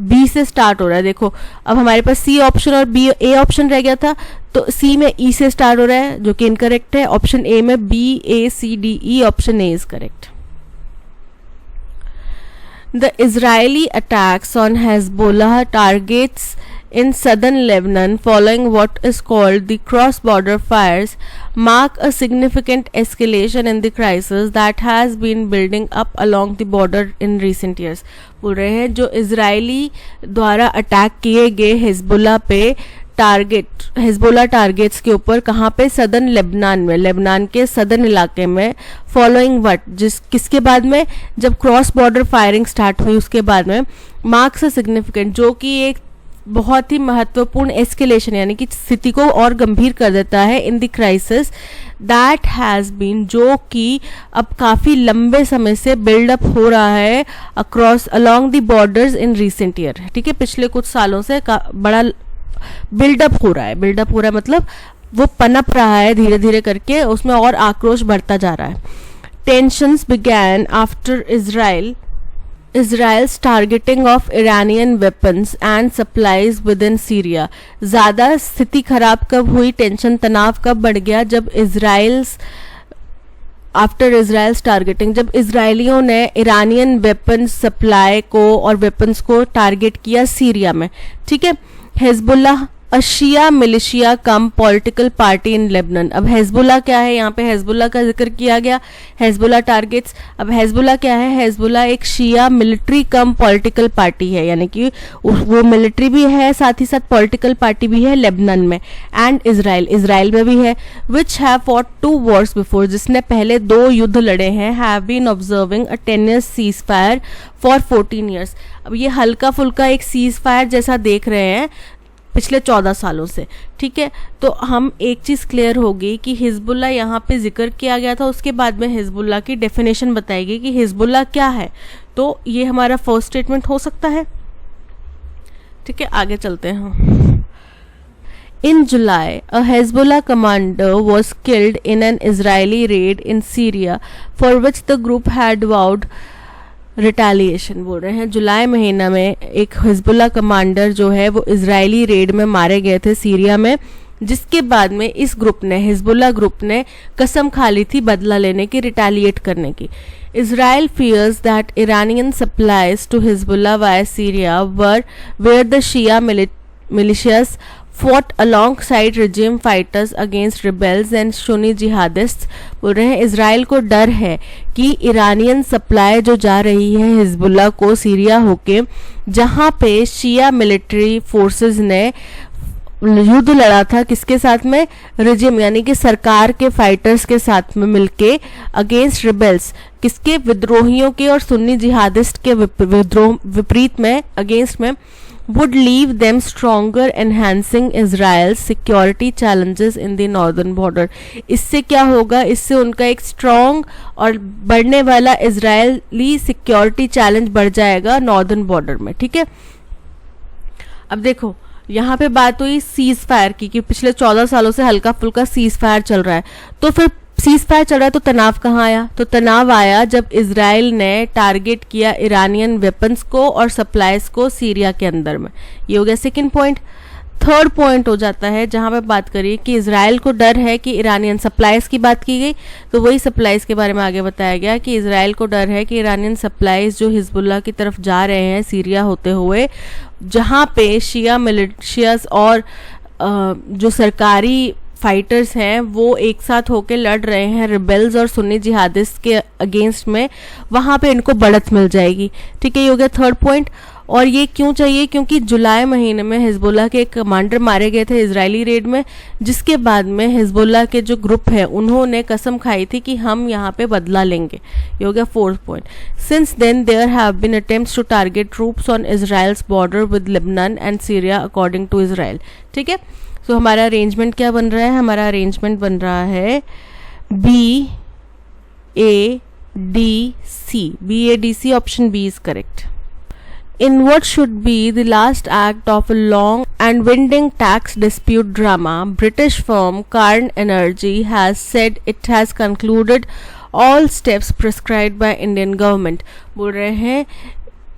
बी से स्टार्ट हो रहा है। देखो अब हमारे पास सी ऑप्शन और बी ए ऑप्शन रह गया था, तो सी में ई से स्टार्ट हो रहा है जो कि इनकरेक्ट है। ऑप्शन ए में B A C D E, option A is correct. The Israeli attacks on Hezbollah targets in southern Lebanon following what is called the cross-border fires mark a significant escalation in the crisis that has been building up along the border in recent years. बोल रहे हैं जो Israeli द्वारा attack किए गए Hezbollah पे Hezbollah targets के ऊपर कहाँ पे सदर्न लेबनान में, लेबनान के सदर्न इलाके में, फॉलोइंग व्हाट किसके बाद में, जब क्रॉस बॉर्डर फायरिंग स्टार्ट हुई उसके बाद में, मार्क्स अ सिग्निफिकेंट, जो कि एक बहुत ही महत्वपूर्ण एस्केलेशन यानी कि स्थिति को और गंभीर कर देता है in the crisis that has been, जो कि अब काफ़ी लंबे समय से बिल्डअप हो रहा है across along the borders in recent year. ठीक है, पिछले कुछ सालों से बड़ा बिल्डअप हो रहा है मतलब वो पनप रहा है धीरे धीरे करके, उसमें और आक्रोश बढ़ता जा रहा है. Tensions began after Israel's targeting of Iranian weapons and supplies within Syria. ज़्यादा स्थिति खराब कब हुई, टेंशन तनाव कब बढ़ गया, जब आफ्टर इजराइल्स टारगेटिंग, जब इजरायलियों ने ईरानियन वेपन्स सप्लाई को और वेपन्स को टारगेट किया सीरिया में. ठीक है, Hezbollah a Shia militia cum political party in Lebanon. अब हिजबुल्लाह क्या है, यहाँ पे हिजबुल्लाह का जिक्र किया गया, हिजबुल्लाह टारगेट्स. अब हिजबुल्लाह क्या है, हिजबुल्लाह एक शिया मिलिट्री कम पॉलिटिकल पार्टी है, यानी कि वो मिलिट्री भी है साथ ही साथ पॉलिटिकल पार्टी भी है लेबनान में. एंड इसराइल में भी है, which have fought 2 wars before, जिसने पहले 2 युद्ध लड़े हैं, have been observing a 10 years ceasefire for 14 years. अब ये हल्का फुल्का एक सीज फायर जैसा देख रहे हैं पिछले 14 सालों से. ठीक है, तो हम एक चीज़ क्लियर होगी कि हिजबुल्लाह यहाँ पे जिक्र किया गया था, उसके बाद में हिजबुल्लाह की डेफिनेशन बताएगी कि हिजबुल्लाह क्या है. तो ये हमारा फर्स्ट स्टेटमेंट हो सकता है. ठीक है, आगे चलते हैं. In July, a Hezbollah commander was killed in an Israeli raid in Syria, for which the group had vowed retaliation. बोल रहे हैं जुलाई महीना में एक हिजबुल्लाह कमांडर जो है वो इजरायली रेड में मारे गए थे सीरिया में, जिसके बाद में इस ग्रुप ने, हिजबुल्लाह ग्रुप ने कसम खा ली थी बदला लेने की, रिटेलिएट करने की. Israel fears that Iranian supplies to Hezbollah via Syria were where the Shia militias fought alongside regime fighters against rebels and Sunni jihadists. बोल रहे हैं इसराइल को डर है कि ईरानियन सप्लाई जो जा रही है हिजबुल्लाह को सीरिया होके, जहाँ पे शिया मिलिट्री फोर्सेस ने युद्ध लड़ा था किसके साथ में, रिजिम यानी कि सरकार के फाइटर्स के साथ में मिलके, अगेंस्ट रिबेल्स किसके, विद्रोहियों के और सुन्नी जिहादिस्ट के विपरीत में, अगेंस्ट में, would leave them stronger, enhancing Israel's security challenges in the northern border. इससे क्या होगा, इससे उनका एक स्ट्रॉन्ग और बढ़ने वाला इजरायली सिक्योरिटी चैलेंज बढ़ जाएगा नॉर्दर्न बॉर्डर में. ठीक है, अब देखो यहाँ पे बात हुई सीज फायर की कि पिछले 14 सालों से हल्का फुल्का सीज फायर चल रहा है. तो फिर सीज फायर चल रहा है तो तनाव कहाँ आया, तो तनाव आया जब इजराइल ने टारगेट किया ईरानियन वेपन्स को और सप्लाईज को सीरिया के अंदर में. ये हो गया सेकंड पॉइंट. थर्ड पॉइंट हो जाता है जहाँ पे बात करिए कि इजराइल को डर है कि ईरानियन सप्लाईज की बात की गई, तो वही सप्लाईज के बारे में आगे बताया गया कि इजराइल को डर है कि ईरानियन सप्लाईज जो हिजबुल्लाह की तरफ जा रहे हैं सीरिया होते हुए, जहाँ पे शिया मिलिशियाज और जो सरकारी फाइटर्स हैं वो एक साथ होकर लड़ रहे हैं रिबेल्स और सुन्नी जिहादिस्ट के अगेंस्ट में, वहाँ पे इनको बढ़त मिल जाएगी. ठीक है, ये हो गया थर्ड पॉइंट. और ये क्यों चाहिए, क्योंकि जुलाई महीने में हिजबुल्लाह के एक कमांडर मारे गए थे इजरायली रेड में, जिसके बाद में हिजबुल्लाह के जो ग्रुप है उन्होंने कसम खाई थी कि हम यहाँ पे बदला लेंगे. ये हो गया fourth point. Since then there have been attempts to target troops on Israel's border with Lebanon and Syria according to Israel. ठीक है, तो हमारा अरेंजमेंट क्या बन रहा है, हमारा अरेंजमेंट बन रहा है BADC. BADC, option B is correct. In what should be the last act of a long and winding tax dispute drama, British firm Cairn Energy has said it has concluded all steps prescribed by Indian government. बोल रहे हैं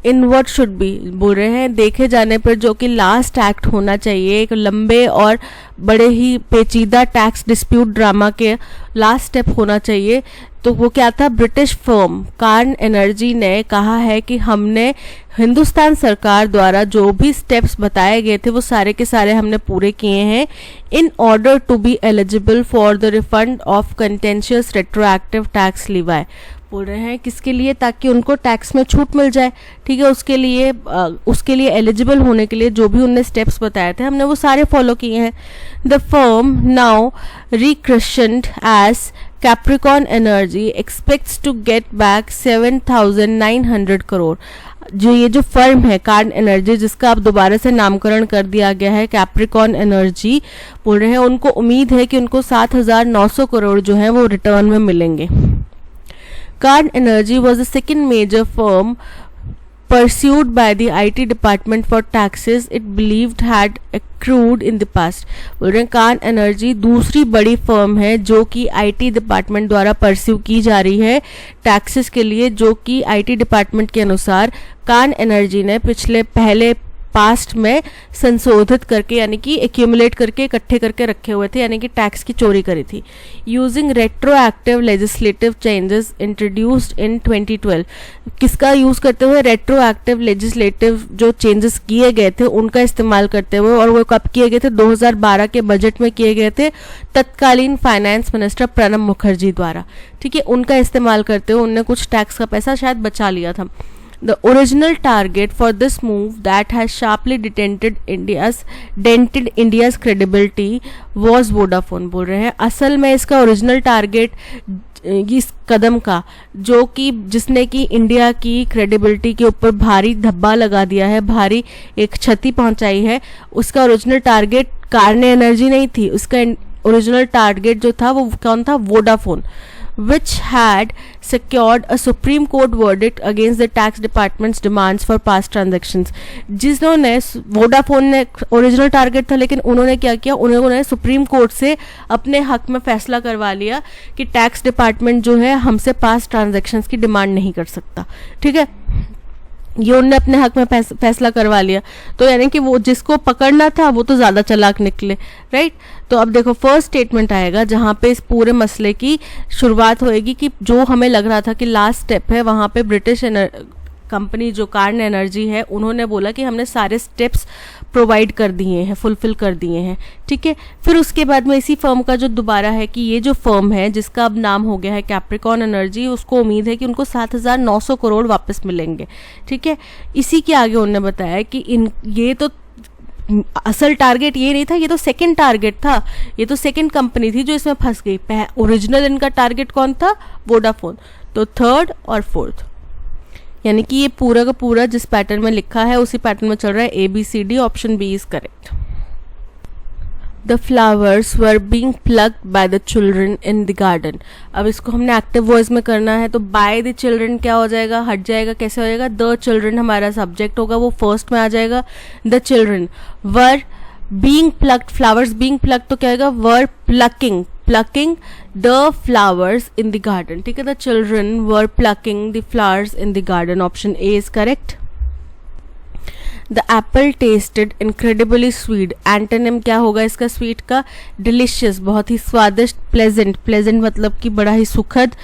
in what should be, बोल रहे हैं देखे जाने पर जो कि लास्ट एक्ट होना चाहिए एक लंबे और बड़े ही पेचीदा टैक्स डिस्प्यूट ड्रामा के लास्ट स्टेप होना चाहिए, तो वो क्या था, ब्रिटिश फर्म कार्न एनर्जी ने कहा है कि हमने हिंदुस्तान सरकार द्वारा जो भी स्टेप्स बताए गए थे वो सारे के सारे हमने पूरे किए हैं in order to be eligible for the refund of contentious retroactive tax levy. बोल रहे हैं किसके लिए, ताकि उनको टैक्स में छूट मिल जाए, ठीक है, उसके लिए एलिजिबल होने के लिए जो भी उनने स्टेप्स बताए थे हमने वो सारे फॉलो किए हैं। The firm now rechristened as Capricorn energy expects to get back 7,900 crore. जो फर्म है कार्न एनर्जी, जिसका अब दोबारा से नामकरण कर दिया गया है कैप्रिकॉन एनर्जी, बोल रहे हैं उनको उम्मीद है कि उनको 7,900 करोड़ जो है वो रिटर्न में मिलेंगे। Karn Energy was the second major firm pursued by the IT department for taxes it believed had accrued in the past। बोल रहे हैं कार्न एनर्जी दूसरी बड़ी फर्म है जो कि IT डिपार्टमेंट द्वारा परस्यू की जा रही है टैक्सेस के लिए, जो कि IT डिपार्टमेंट के अनुसार कार्न एनर्जी ने पहले पास्ट में संशोधित करके यानी कि एक्यूमुलेट करके इकट्ठे करके रखे हुए थे, यानी कि टैक्स की चोरी करी थी। Using retroactive legislative changes introduced in 2012। किसका यूज करते हुए, रेट्रोएक्टिव लेजिस्लेटिव जो चेंजेस किए गए थे उनका इस्तेमाल करते हुए, और वो कब किए गए थे, 2012 के बजट में किए गए थे तत्कालीन फाइनेंस मिनिस्टर प्रणब मुखर्जी द्वारा, ठीक है। उनका इस्तेमाल करते हुए उनने कुछ टैक्स का पैसा शायद बचा लिया था। The original target for this move that has sharply dented India's credibility was Vodafone। बोल रहे हैं असल में इसका ओरिजिनल टारगेट इस कदम का जो कि जिसने कि इंडिया की क्रेडिबिलिटी के ऊपर भारी धब्बा लगा दिया है, भारी एक क्षति पहुंचाई है, उसका ओरिजिनल टारगेट कार्न एनर्जी नहीं थी। उसका ओरिजिनल टारगेट जो था वो कौन था, Vodafone, which had secured a Supreme Court verdict against the tax department's demands for past transactions। जिन्होंने वोडाफोन ने ओरिजिनल टारगेट था, लेकिन उन्होंने क्या किया, उन्होंने सुप्रीम कोर्ट से अपने हक में फैसला करवा लिया कि टैक्स डिपार्टमेंट जो है हमसे पास्ट ट्रांजैक्शंस की डिमांड नहीं कर सकता, ठीक है। ये उनने अपने हक में फैसला करवा लिया, तो यानी कि वो जिसको पकड़ना था वो तो ज़्यादा चालाक निकले, राइट। तो अब देखो फर्स्ट स्टेटमेंट आएगा जहाँ पे इस पूरे मसले की शुरुआत होएगी कि जो हमें लग रहा था कि लास्ट स्टेप है, वहाँ पे ब्रिटिश कंपनी जो कार्न एनर्जी है उन्होंने बोला कि हमने सारे स्टेप्स प्रोवाइड कर दिए हैं, फुलफिल कर दिए हैं, ठीक है। फिर उसके बाद में इसी फर्म का जो दोबारा है कि ये जो फर्म है जिसका अब नाम हो गया है कैप्रिकॉन एनर्जी, उसको उम्मीद है कि उनको 7,900 करोड़ वापस मिलेंगे, ठीक है। इसी के आगे उन्होंने बताया कि ये तो असल टारगेट ये नहीं था, ये तो सेकंड टारगेट था, ये तो सेकंड कंपनी थी जो इसमें फंस गई। ओरिजिनल इनका टारगेट कौन था, वोडाफोन, तो थर्ड और फोर्थ, यानी कि ये पूरा का पूरा जिस पैटर्न में लिखा है उसी पैटर्न में चल रहा है। ABCD, option B is correct. The flowers were being plucked by the children in the garden. अब इसको हमने एक्टिव वॉइस में करना है, तो बाय द चिल्ड्रन क्या हो जाएगा, हट जाएगा, कैसे हो जाएगा, द चिल्ड्रन हमारा सब्जेक्ट होगा, वो फर्स्ट में आ जाएगा। The children were being plucked, flowers being plucked तो क्या होगा, वर plucking the flowers in the garden, ठीक है। the children were plucking the flowers in the garden, option A is correct। the apple tasted incredibly sweet, antonym क्या होगा इसका sweet का, delicious बहुत ही स्वादिष्ट, pleasant मतलब कि बड़ा ही सुखद,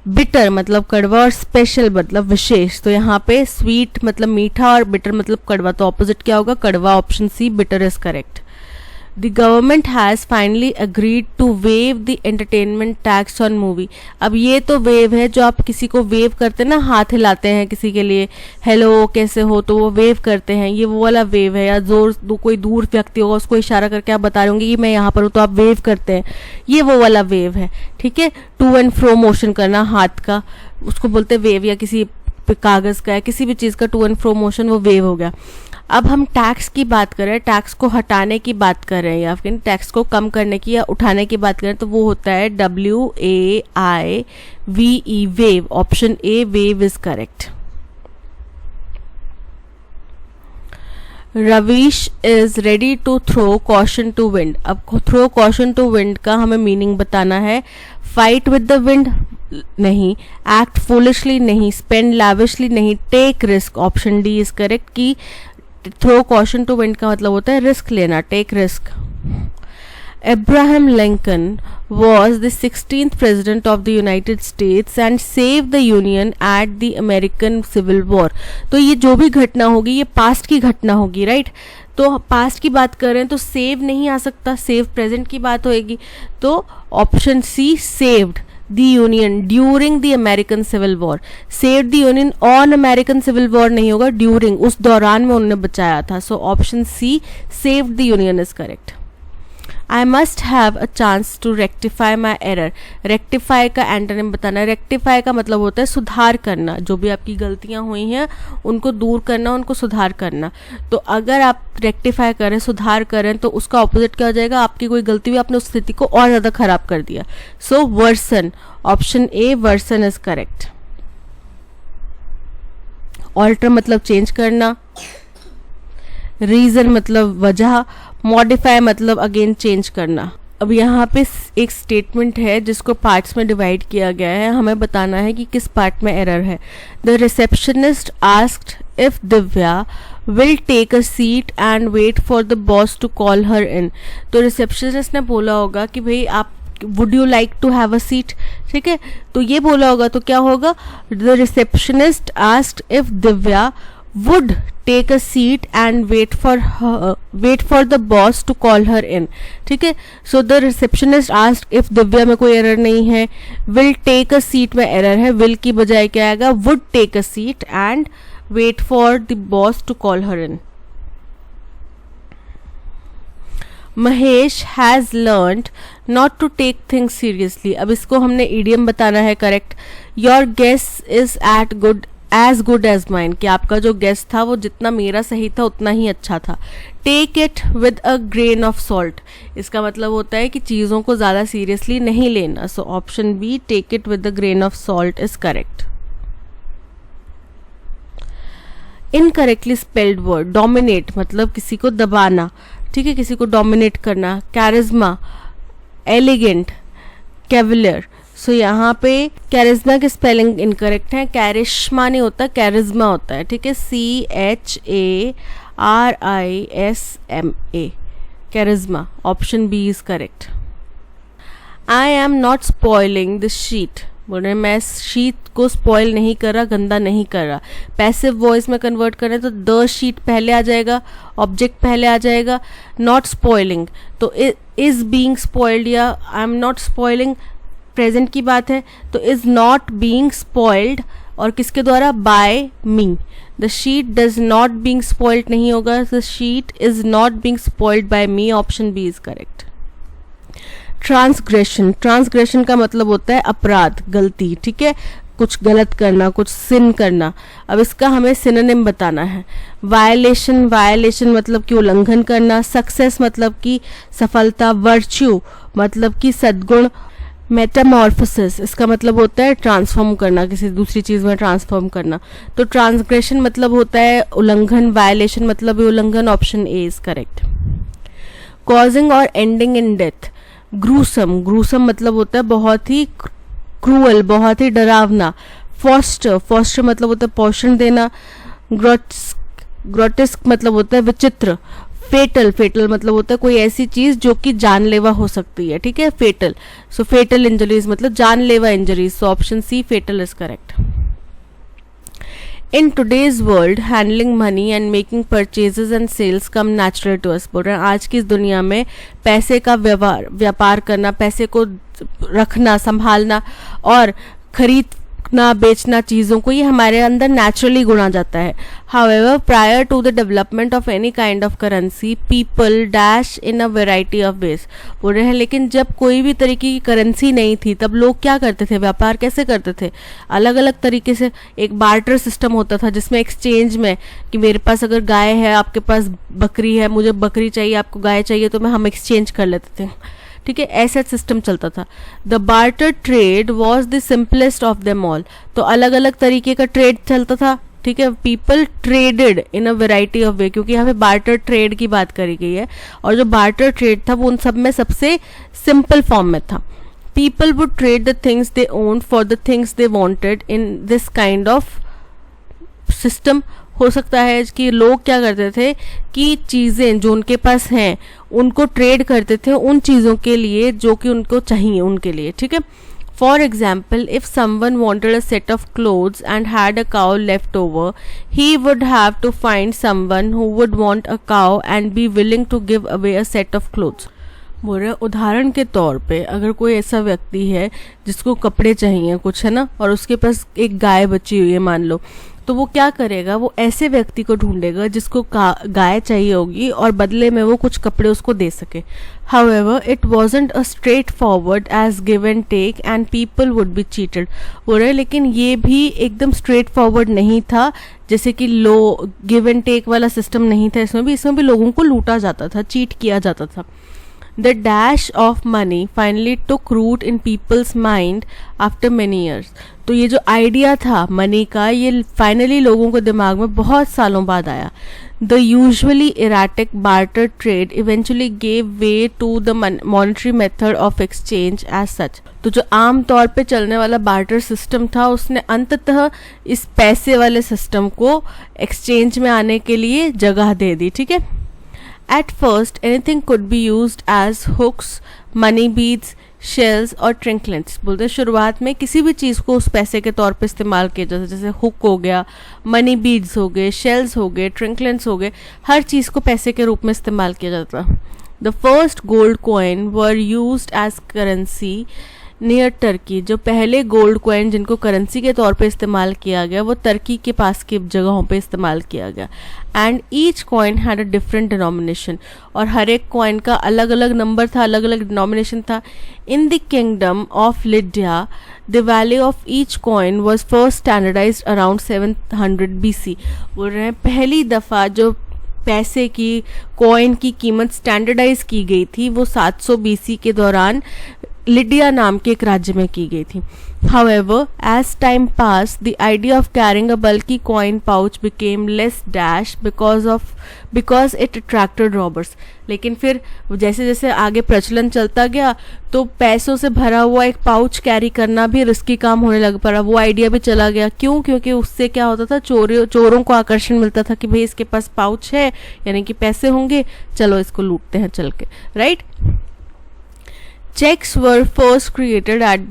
बिटर मतलब कड़वा, और स्पेशल मतलब विशेष। तो यहाँ पे स्वीट मतलब मीठा और बिटर मतलब कड़वा, तो ऑपोजिट क्या होगा, कड़वा, option C bitter is correct. The government has finally agreed to waive the entertainment tax on movie। अब ये तो वेव है, जो आप किसी को वेव करते हैं ना, हाथ हिलाते हैं किसी के लिए, हेलो कैसे हो, तो वो वेव करते हैं, ये वो वाला वेव है। या कोई दूर व्यक्ति होगा उसको इशारा करके आप बता रहे होंगे कि मैं यहाँ पर हूँ, तो आप वेव करते हैं, ये वो वाला वेव है, ठीक है। टू एंड फ्रो मोशन करना हाथ का, उसको बोलते हैं वेव, या किसी कागज का या किसी भी चीज़ का टू एंड फ्रो मोशन, वो वेव हो गया। अब हम टैक्स की बात कर रहे हैं, टैक्स को हटाने की बात कर रहे हैं या फिर टैक्स को कम करने की या उठाने की बात कर रहे हैं, तो वो होता है WAIVE, waive, option A waive is correct. Ravish is ready to throw caution to wind. अब थ्रो कॉशन टू विंड का हमें मीनिंग बताना है। फाइट विद द विंड नहीं, एक्ट फूलिशली नहीं, स्पेंड लैविशली नहीं, take risk, option D is correct. की throw caution to wind का मतलब होता है रिस्क लेना, take risk. Abraham Lincoln was the 16th president of the United States and saved the Union at the American Civil War. तो ये जो भी घटना होगी ये पास्ट की घटना होगी, राइट? तो पास्ट की बात कर रहे हैं तो सेव नहीं आ सकता, सेव प्रेजेंट की बात होएगी. तो option C, saved the Union during the American Civil War. Saved the Union on American Civil War नहीं होगा, ड्यूरिंग, उस दौरान में उन्होंने बचाया था. So option C, saved the Union is correct. I must have a chance to rectify my error. Rectify का antonym बताना है. रेक्टिफाई का मतलब होता है सुधार करना, जो भी आपकी गलतियां हुई हैं उनको दूर करना, उनको सुधार करना. तो अगर आप रेक्टिफाई करें, सुधार करें, तो उसका ऑपोजिट क्या हो जाएगा? आपकी कोई गलती हुई, आपने उस स्थिति को और ज़्यादा खराब कर दिया. So worsen, option A worsen is correct. Alter मतलब चेंज करना, रीजन मतलब वजह, मॉडिफाई मतलब अगेन चेंज करना. अब यहाँ पे एक स्टेटमेंट है जिसको पार्ट्स में डिवाइड किया गया है. हमें बताना है कि किस पार्ट में एरर है. The receptionist asked if Divya will take a seat and wait for the boss to call her in. तो रिसेप्शनिस्ट ने बोला होगा कि भाई आप would you like to have a seat, ठीक है? तो ये बोला होगा तो क्या होगा? The receptionist asked if Divya would take a seat and wait for the boss to call her in. ठीक है? So the receptionist asked if Divya में कोई एरर नहीं है. will take a seat में एरर है, will की बजाय क्या आएगा? would take a seat and wait for the boss to call her in. Mahesh has learned not to take things seriously. अब इसको हमने इडियम बताना है, correct. Your guess is as good as mine, कि आपका जो गेस था वो जितना मेरा सही था उतना ही अच्छा था. Take it with a grain of salt, इसका मतलब होता है कि चीज़ों को ज़्यादा सीरियसली नहीं लेना. So option B, take it with a grain of salt is correct. Incorrectly spelled word, dominate मतलब किसी को दबाना, ठीक है, किसी को डोमिनेट करना. Charisma, elegant, Cavalier. सो यहाँ पे कैरिज्मा की स्पेलिंग इनकरेक्ट है. कैरिश्मा नहीं होता, कैरिज्मा होता है, ठीक है. CHARISMA, charisma. Option B is correct. I am not spoiling the sheet, बोल रहे मैं शीट को स्पॉइल नहीं कर रहा, गंदा नहीं कर रहा. पैसिव वॉइस में कन्वर्ट करें तो द शीट पहले आ जाएगा, ऑब्जेक्ट पहले आ जाएगा. नॉट स्पॉइलिंग तो इज बीइंग स्पॉइल्ड या आई एम नॉट स्पॉइलिंग, प्रेजेंट की बात है तो इज नॉट बीइंग स्पॉइल्ड, और किसके द्वारा? By me. The sheet does not being spoiled नहीं होगा, the sheet is not being spoiled by me. Option B is correct. Transgression, transgression का मतलब होता है अपराध, गलती, ठीक है, कुछ गलत करना, कुछ सिन करना. अब इसका हमें सिनोनिम बताना है. वायलेशन, वायलेशन मतलब कि उल्लंघन करना. सक्सेस मतलब कि सफलता. वर्च्यू मतलब कि सद्गुण. मेटामॉर्फोसिस इसका मतलब होता है ट्रांसफॉर्म करना, किसी दूसरी चीज में ट्रांसफॉर्म करना. तो ट्रांसग्रेशन मतलब होता है उल्लंघन, वायलेशन मतलब उल्लंघन. Option A is correct. Causing और ending in death. Gruesome, gruesome मतलब होता है बहुत ही क्रूअल, बहुत ही डरावना. फॉस्टर, फॉस्टर मतलब होता है पोषण देना. ग्रोटेस्क मतलब होता है विचित्र. फेटल, फेटल मतलब होता है कोई ऐसी चीज जो कि जानलेवा हो सकती है, ठीक है, फेटल. सो फेटल इंजरीज मतलब जानलेवा injuries. So option C, fatal is correct. In today's world handling money and making purchases and sales come natural to us. बोल रहे हैं आज की इस दुनिया में पैसे का व्यापार करना, पैसे को रखना, संभालना और खरीदना बेचना चीज़ों को, ये हमारे अंदर नेचुरली गुण आ जाता है. However prior to the development of any kind of currency people dash in a variety of ways. बोल रहे हैं लेकिन जब कोई भी तरीके की करेंसी नहीं थी तब लोग क्या करते थे, व्यापार कैसे करते थे? अलग अलग तरीके से. एक बार्टर सिस्टम होता था जिसमें एक्सचेंज में कि मेरे पास अगर गाय है, आपके पास बकरी है, मुझे बकरी चाहिए, आपको गाय चाहिए, तो हम एक्सचेंज कर लेते थे, ठीक है, ऐसा सिस्टम चलता था. The barter trade was the simplest of them all. तो अलग अलग तरीके का ट्रेड चलता था, ठीक है. People traded in a variety of वे, क्योंकि यहाँ पे बार्टर ट्रेड की बात करी गई है, और जो बार्टर ट्रेड था वो उन सब में सबसे सिंपल फॉर्म में था. People would trade the things they owned for the things they wanted. In this kind of system हो सकता है कि लोग क्या करते थे कि चीज़ें जो उनके पास हैं उनको ट्रेड करते थे उन चीज़ों के लिए जो कि उनको चाहिए उनके लिए, ठीक है। For example, if someone wanted a set of clothes and had a cow left over, he would have to find someone who would want a cow and be willing to give away a set of clothes. बोल रहे उदाहरण के तौर पे अगर कोई ऐसा व्यक्ति है जिसको कपड़े चाहिए कुछ, है ना, और उसके पास एक गाय बची हुई है मान लो, तो वो क्या करेगा, वो ऐसे व्यक्ति को ढूंढेगा जिसको गाय चाहिए होगी और बदले में वो कुछ कपड़े उसको दे सके. However, it wasn't a straightforward as give and take and people would be cheated. बोल रहे लेकिन ये भी एकदम स्ट्रेट फॉरवर्ड नहीं था, जैसे कि लो गिव एंड टेक वाला सिस्टम नहीं था. इसमें भी लोगों को लूटा जाता था, चीट किया जाता था. The dash of money finally took root in people's mind after many years. तो ये जो आइडिया था मनी का, ये फाइनली लोगों को दिमाग में बहुत सालों बाद आया. The usually erratic barter trade eventually gave way to the monetary method of exchange as such. तो जो आम तौर पे चलने वाला बार्टर सिस्टम था उसने अंततः इस पैसे वाले सिस्टम को एक्सचेंज में आने के लिए जगह दे दी, ठीक है. At first, anything could be used as hooks, money beads, shells और trinklets. बोलते हैं शुरुआत में किसी भी चीज़ को उस पैसे के तौर पे इस्तेमाल किया जाता है, जैसे हुक हो गया, मनी बीड्स हो गए, शेल्स हो गए, ट्रिंकलेट्स हो गए, हर चीज़ को पैसे के रूप में इस्तेमाल किया जाता. The first gold coin were used as currency near Turkey. जो पहले गोल्ड कॉइन जिनको करेंसी के तौर पे इस्तेमाल किया गया वो टर्की के पास की जगहों पे इस्तेमाल किया गया. And each coin had a different denomination. और हर एक कॉइन का अलग अलग नंबर था, अलग अलग डिनोमिनेशन था. In the kingdom of Lydia the value of each coin was first standardised around 700 BC. बोल रहे हैं पहली दफ़ा जो पैसे की कॉइन की कीमत स्टैंडर्डाइज की गई थी वो 700 BC के दौरान लिडिया नाम के एक राज्य में की गई थी. However, as time passed, the idea of carrying a bulky coin pouch became less dash because it attracted robbers. लेकिन फिर जैसे जैसे आगे प्रचलन चलता गया तो पैसों से भरा हुआ एक पाउच कैरी करना भी रिस्की काम होने लग पड़ा. वो आइडिया भी चला गया. क्यों? क्योंकि उससे क्या होता था, चोरों को आकर्षण मिलता था कि भाई इसके पास पाउच है यानी कि पैसे होंगे, चलो इसको लूटते हैं चल के, right. Checks were first created at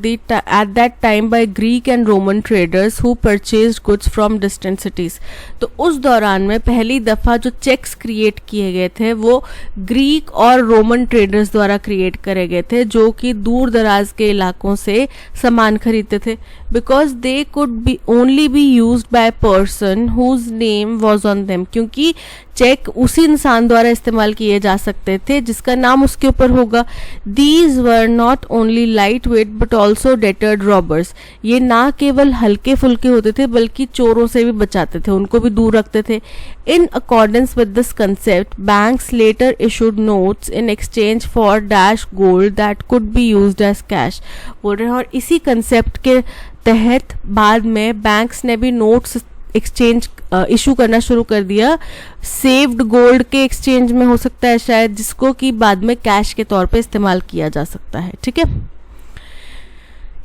that time by Greek and Roman traders who purchased goods from distant cities. तो उस दौरान में पहली दफ़ा जो चेक्स क्रिएट किए गए थे वो ग्रीक और रोमन ट्रेडर्स द्वारा क्रिएट करे गए थे जो कि दूर दराज के इलाकों से सामान खरीदते थे. Because they could be only be used by person whose name was on them. क्योंकि चेक उसी इंसान द्वारा इस्तेमाल किए जा सकते थे जिसका नाम उसके ऊपर होगा. These were not only light weight but also deterred robbers. ये ना केवल हल्के फुल्के होते थे बल्कि चोरों से भी बचाते थे, उनको भी दूर रखते थे. In accordance with this concept banks later issued notes in exchange for dash gold that could be used as cash. बोल रहे हैं और इसी कंसेप्ट के तहत बाद में बैंक्स ने भी नोट्स एक्सचेंज इशू करना शुरू कर दिया सेव्ड गोल्ड के एक्सचेंज में, हो सकता है शायद, जिसको कि बाद में कैश के तौर पे इस्तेमाल किया जा सकता है, ठीक है.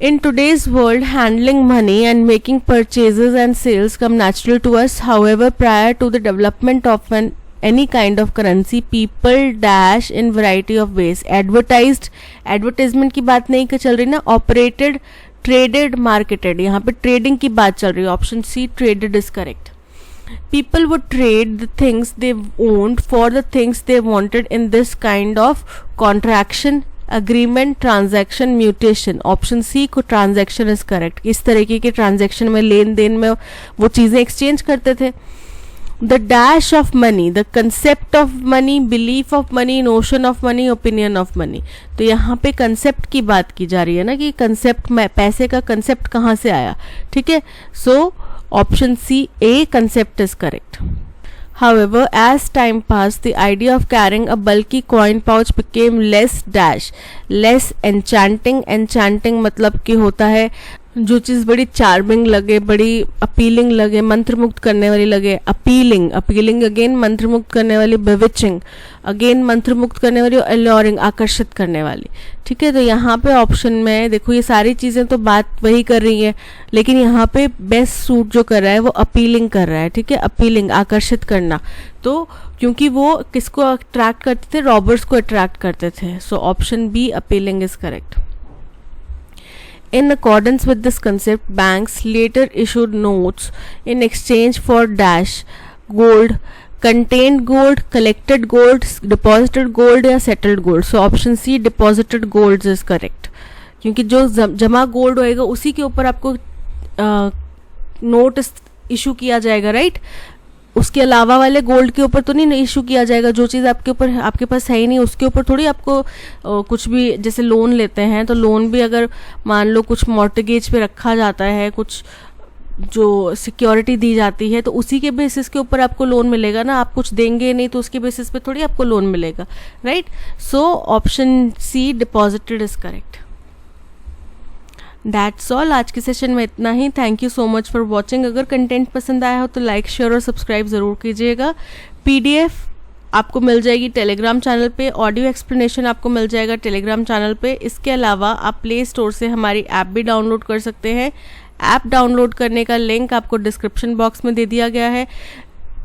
In today's world, handling money and making purchases and sales come natural to us. However, prior to the development of any kind of currency, people dash in variety of ways. Advertisement की बात नहीं कर चल रही ना, operated, traded, marketed. यहाँ पे trading की बात चल रही है. Option C, traded is correct. People would trade the things they owned for the things they wanted in this kind of contraction, agreement, transaction, mutation. Option C को transaction is correct. इस तरीके के transaction में, लेन then में वो चीज़ें exchange करते थे. The dash of money, the concept of money, belief of money, notion of money, opinion of money. तो यहाँ पे concept की बात की जा रही है ना कि concept में पैसे का concept कहाँ से आया, ठीक है. So option C, A concept is correct. However, as time passed, the idea of carrying a bulky coin pouch became less enchanting. Enchanting मतलब कि होता है जो चीज़ बड़ी चार्मिंग लगे, बड़ी अपीलिंग लगे, मंत्रमुग्ध करने वाली लगे, अपीलिंग अगेन मंत्रमुग्ध करने वाली, बेविचिंग अगेन मंत्रमुग्ध करने वाली, और अल्योरिंग आकर्षित करने वाली। ठीक है, तो यहाँ पे ऑप्शन में देखो ये सारी चीज़ें तो बात वही कर रही है, लेकिन यहाँ पे बेस्ट सूट जो कर रहा है वो अपीलिंग कर रहा है। ठीक है, अपीलिंग आकर्षित करना, तो क्योंकि वो किसको अट्रैक्ट करते थे, रॉबर्स को अट्रैक्ट करते थे। So option B appealing is correct. In accordance with this concept, banks later issued notes in exchange for dash gold, contained gold, collected gold, deposited gold या settled gold. So option C deposited gold is correct. क्योंकि जो जमा gold होएगा उसी के ऊपर आपको note issue किया जाएगा, राइट? उसके अलावा वाले गोल्ड के ऊपर तो नहीं इशू किया जाएगा। जो चीज़ आपके ऊपर आपके पास है ही नहीं उसके ऊपर थोड़ी आपको कुछ भी, जैसे लोन लेते हैं तो लोन भी अगर मान लो कुछ मॉर्टगेज पे रखा जाता है, कुछ जो सिक्योरिटी दी जाती है, तो उसी के बेसिस के ऊपर आपको लोन मिलेगा ना। आप कुछ देंगे नहीं तो उसके बेसिस पे थोड़ी आपको लोन मिलेगा, right? So option C deposited is correct. That's all, आज के सेशन में इतना ही। Thank you so much for watching. अगर कंटेंट पसंद आया हो तो लाइक, शेयर और सब्सक्राइब ज़रूर कीजिएगा। PDF आपको मिल जाएगी टेलीग्राम चैनल पे, ऑडियो एक्सप्लेनेशन आपको मिल जाएगा टेलीग्राम चैनल पे। इसके अलावा आप प्ले स्टोर से हमारी ऐप भी डाउनलोड कर सकते हैं। ऐप डाउनलोड करने का लिंक आपको डिस्क्रिप्शन बॉक्स में दे दिया गया है।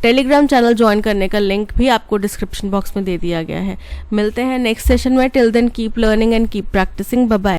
टेलीग्राम चैनल ज्वाइन करने का लिंक भी आपको डिस्क्रिप्शन बॉक्स में दे दिया गया है। मिलते हैं नेक्स्ट सेशन में। Till then keep learning and keep practising. Bye bye.